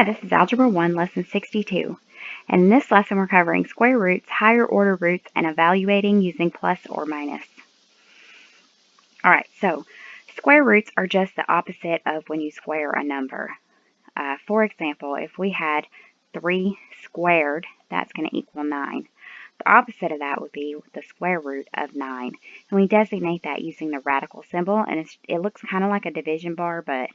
Hi, this is Algebra 1, Lesson 62. And in this lesson, we're covering square roots, higher order roots, and evaluating using plus or minus. Alright, so square roots are just the opposite of when you square a number. For example, if we had 3 squared, that's going to equal 9. The opposite of that would be the square root of 9. And we designate that using the radical symbol, and it looks kind of like a division bar, but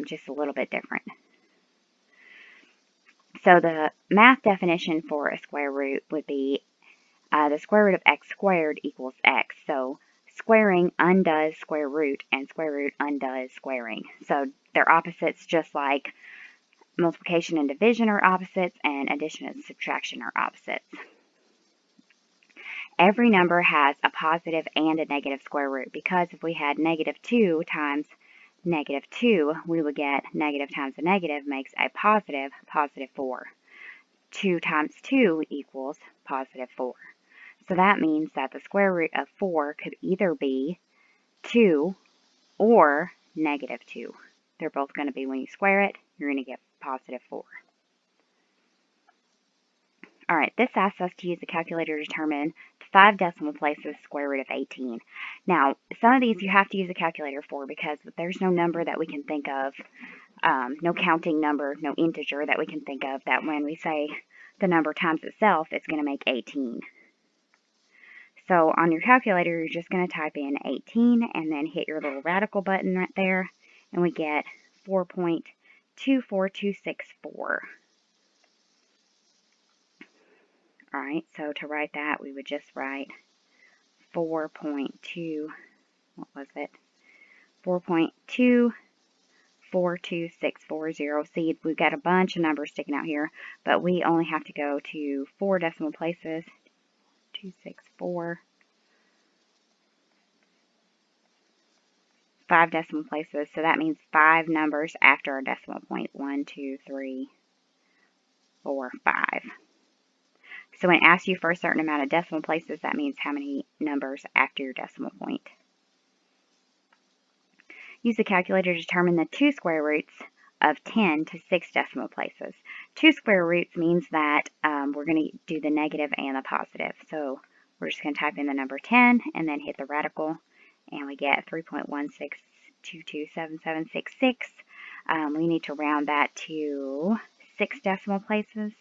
just a little bit different. So the math definition for a square root would be the square root of x squared equals x. So squaring undoes square root, and square root undoes squaring. So they're opposites, just like multiplication and division are opposites, and addition and subtraction are opposites. Every number has a positive and a negative square root, because if we had negative 2 times negative 2, we would get negative times a negative makes a positive 4. 2 times 2 equals positive 4. So that means that the square root of 4 could either be 2 or negative 2. They're both going to be, when you square it, you're going to get positive 4. Alright, this asks us to use a calculator to determine the 5 decimal places square root of 18. Now, some of these you have to use a calculator for, because there's no number that we can think of, no counting number, no integer that we can think of, that when we say the number times itself, it's going to make 18. So on your calculator, you're just going to type in 18 and then hit your little radical button right there, and we get 4.24264. Alright, so to write that, we would just write 4.2, what was it? 4.242640. See, we've got a bunch of numbers sticking out here, but we only have to go to 4 decimal places. 264. 5 decimal places, so that means 5 numbers after our decimal point. 1, 2, 3, 4, 5. So when it asks you for a certain amount of decimal places, that means how many numbers after your decimal point. Use the calculator to determine the 2 square roots of 10 to 6 decimal places. 2 square roots means that we're going to do the negative and the positive. So we're just going to type in the number 10 and then hit the radical, and we get 3.162277766. We need to round that to 6 decimal places.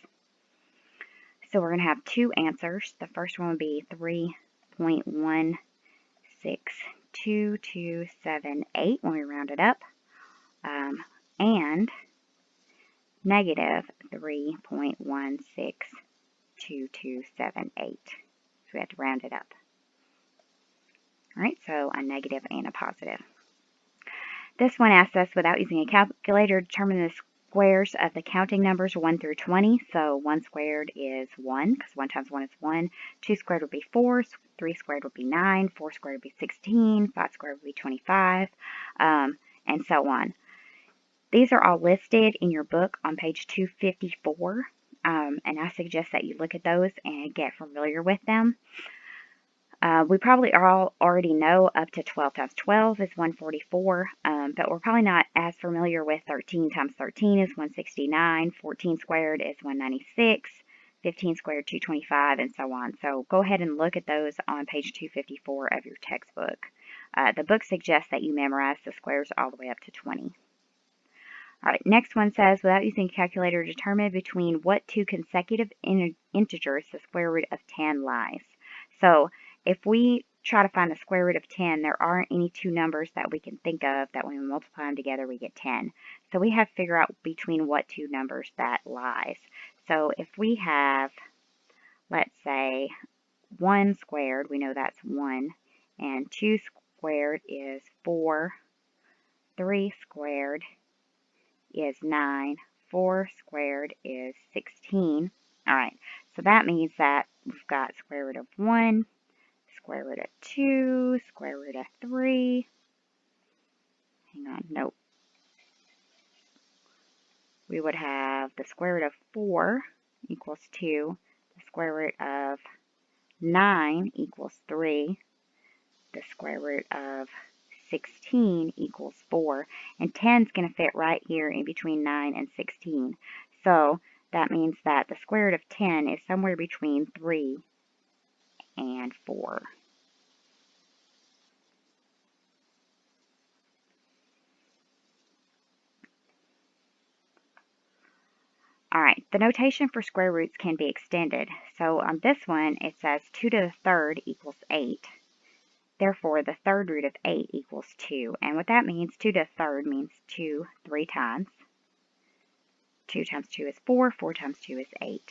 So we're going to have 2 answers. The first one would be 3.162278 when we round it up, and negative 3.162278. So we have to round it up. Alright, so a negative and a positive. This one asks us, without using a calculator, determine the squares of the counting numbers 1 through 20. So 1 squared is 1, because 1 times 1 is 1. 2 squared would be 4. 3 squared would be 9. 4 squared would be 16. 5 squared would be 25, and so on. These are all listed in your book on page 254, and I suggest that you look at those and get familiar with them. We probably all already know up to 12 times 12 is 144, but we're probably not as familiar with 13 times 13 is 169, 14 squared is 196, 15 squared 225, and so on. So go ahead and look at those on page 254 of your textbook. The book suggests that you memorize the squares all the way up to 20. Alright, next one says, without using a calculator, determine between what 2 consecutive integers the square root of 10 lies. So if we try to find the square root of 10, there aren't any 2 numbers that we can think of that when we multiply them together we get 10. So we have to figure out between what 2 numbers that lies. So if we have, let's say, 1 squared, we know that's 1, and 2 squared is 4, 3 squared is 9, 4 squared is 16. Alright, so that means that we've got square root of 1, square root of 2, square root of 3. Hang on, nope. We would have the square root of 4 equals 2, the square root of 9 equals 3, the square root of 16 equals 4. And 10 is going to fit right here in between 9 and 16. So that means that the square root of 10 is somewhere between 3 and 4. Alright, the notation for square roots can be extended. So on this one, it says 2 to the third equals 8. Therefore, the third root of 8 equals 2. And what that means, 2 to the third means 2 3 times. 2 times 2 is 4. 4 times 2 is 8.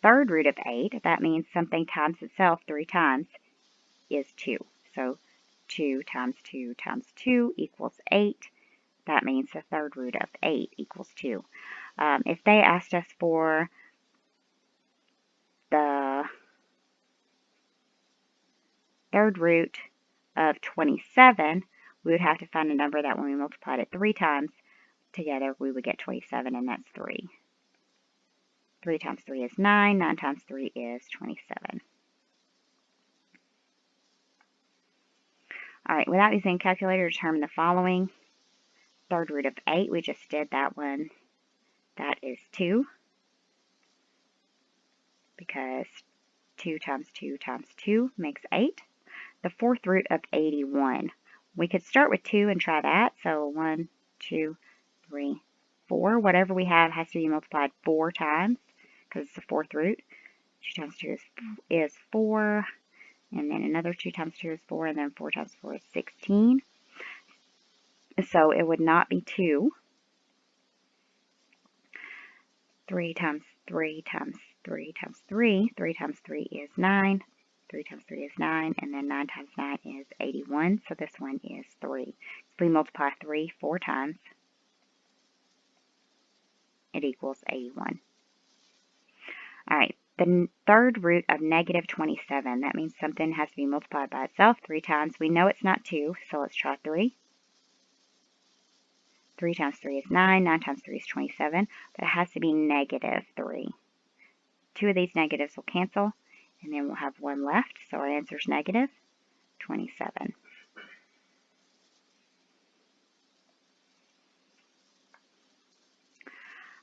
Third root of 8, that means something times itself 3 times, is 2. So 2 times 2 times 2 equals 8. That means the third root of 8 equals 2. If they asked us for the third root of 27, we would have to find a number that when we multiplied it 3 times together, we would get 27, and that's 3. 3 times 3 is 9. 9 times 3 is 27. All right, without using a calculator, determine the following. Third root of 8, we just did that one. That is 2, because 2 times 2 times 2 makes 8. The fourth root of 81. We could start with 2 and try that. So 1, 2, 3, 4. Whatever we have has to be multiplied 4 times, because it's the fourth root. 2 times 2 is 4. And then another 2 times 2 is 4. And then 4 times 4 is 16. So it would not be 2. 3 times 3 times 3 times 3. 3 times 3 is 9. 3 times 3 is 9. And then 9 times 9 is 81. So this one is 3. If we multiply 3 4 times, it equals 81. All right, the third root of negative 27. That means something has to be multiplied by itself 3 times. We know it's not 2, so let's try 3. 3 times 3 is 9. 9 times 3 is 27. But it has to be negative 3. 2 of these negatives will cancel, and then we'll have 1 left. So our answer is negative 27.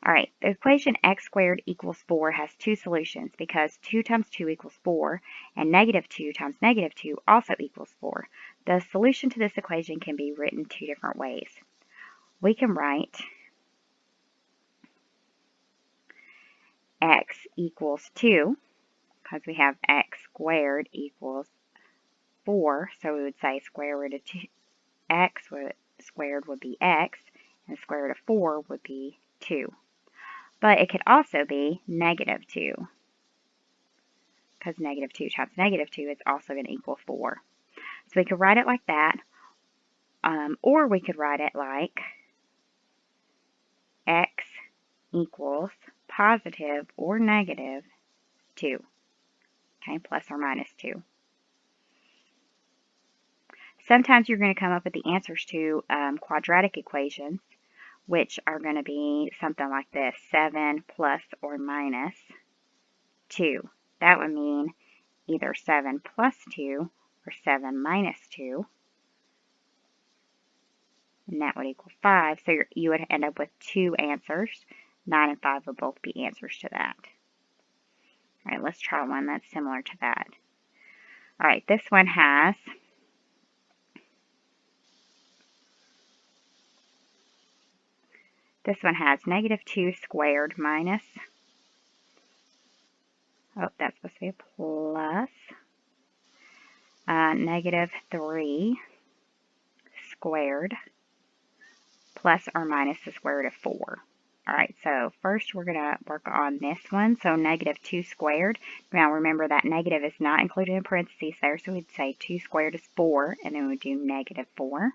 All right, the equation x squared equals 4 has 2 solutions because 2 times 2 equals 4, and negative 2 times negative 2 also equals 4. The solution to this equation can be written 2 different ways. We can write x equals 2, because we have x squared equals 4, so we would say square root of x squared would be x, and square root of 4 would be 2. But it could also be negative 2, because negative 2 times negative 2 is also going to equal 4. So we could write it like that, or we could write it like x equals positive or negative 2, okay, plus or minus 2. Sometimes you're going to come up with the answers to quadratic equations, which are going to be something like this: 7 plus or minus 2. That would mean either 7 plus 2 or 7 minus 2. And that would equal 5. So you would end up with 2 answers. 9 and 5 would both be answers to that. All right, let's try one that's similar to that. All right, this one has negative 2 squared minus, that's supposed to be a plus, negative 3 squared plus or minus the square root of 4. All right, so first we're going to work on this one. So negative 2 squared. Now remember that negative is not included in parentheses there, so we'd say 2 squared is 4, and then we'd do negative 4.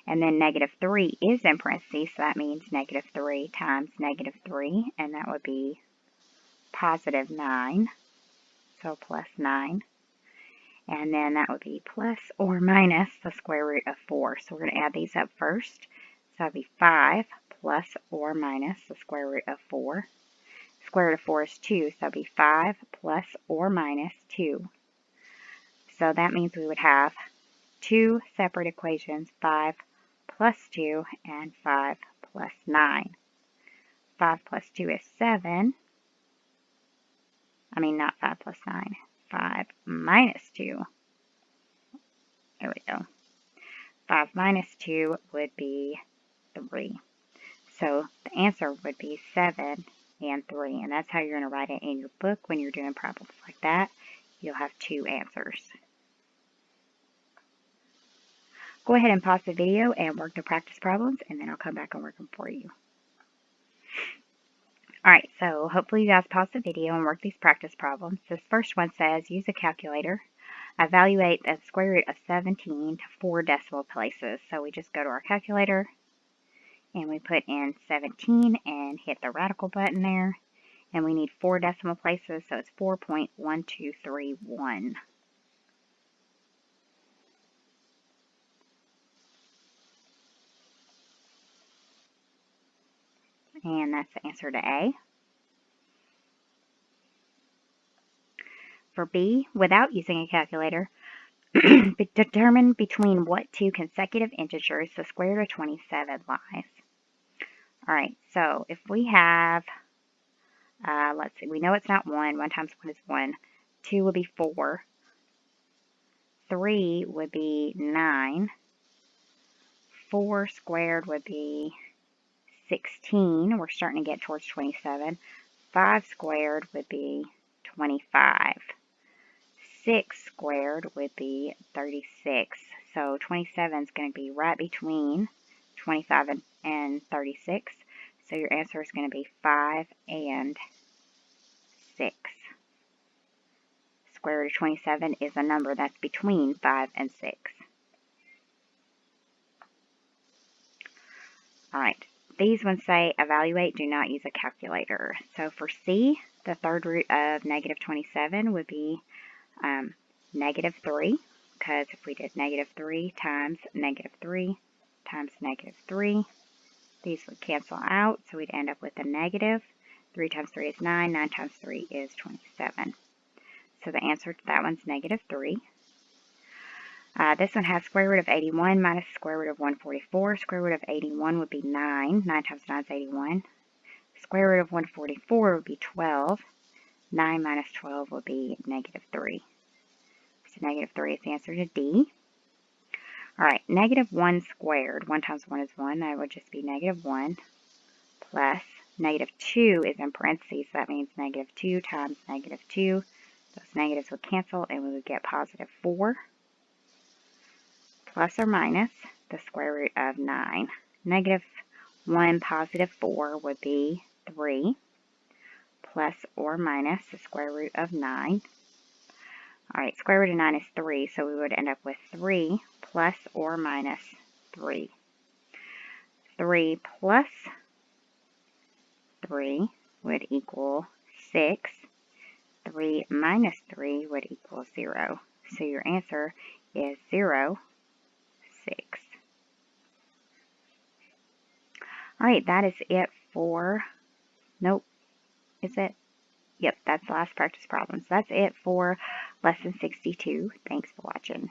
And then negative 3 is in parentheses, so that means negative 3 times negative 3, and that would be positive 9, so plus 9. And then that would be plus or minus the square root of 4. So we're going to add these up first. So that would be 5 plus or minus the square root of 4. Square root of 4 is 2, so that would be 5 plus or minus 2. So that means we would have two separate equations, 5 plus 2 and 5 plus 9. 5 plus 2 is 7. I mean, not 5 plus 9. 5 minus 2. There we go. 5 minus 2 would be 3. So the answer would be 7 and 3. And that's how you're going to write it in your book when you're doing problems like that. You'll have two answers. Go ahead and pause the video and work the practice problems, and then I'll come back and work them for you. Alright, so hopefully you guys pause the video and work these practice problems. This first one says, use a calculator. Evaluate the square root of 17 to 4 decimal places. So we just go to our calculator and we put in 17 and hit the radical button there. And we need 4 decimal places, so it's 4.1231. And that's the answer to A. For B, without using a calculator, determine between what two consecutive integers the square root of 27 lies. Alright, so if we have, let's see, we know it's not 1. 1 times 1 is 1. 2 would be 4. 3 would be 9. 4 squared would be 16. We're starting to get towards 27. 5 squared would be 25. 6 squared would be 36. So 27 is going to be right between 25 and 36. So your answer is going to be 5 and 6. Square root of 27 is a number that's between 5 and 6. Alright, these ones say evaluate, do not use a calculator. So for C, the third root of negative 27 would be negative 3, because if we did negative 3 times negative 3 times negative 3, these would cancel out, so we'd end up with a negative. 3 times 3 is 9, 9 times 3 is 27. So the answer to that one's negative 3. This one has square root of 81 minus square root of 144. Square root of 81 would be 9. 9 times 9 is 81. Square root of 144 would be 12. 9 minus 12 would be negative 3. So negative 3 is the answer to D. Alright, negative 1 squared. 1 times 1 is 1. That would just be negative 1 plus negative 2 is in parentheses. So that means negative 2 times negative 2. Those negatives would cancel and we would get positive 4 plus or minus the square root of 9. Negative 1 positive 4 would be 3 plus or minus the square root of 9. Alright, square root of 9 is 3, so we would end up with 3 plus or minus 3. 3 plus 3 would equal 6. 3 minus 3 would equal 0. So your answer is 0, 6. Alright, that is it for, nope, is it? Yep, that's the last practice problem. So that's it for lesson 62. Thanks for watching.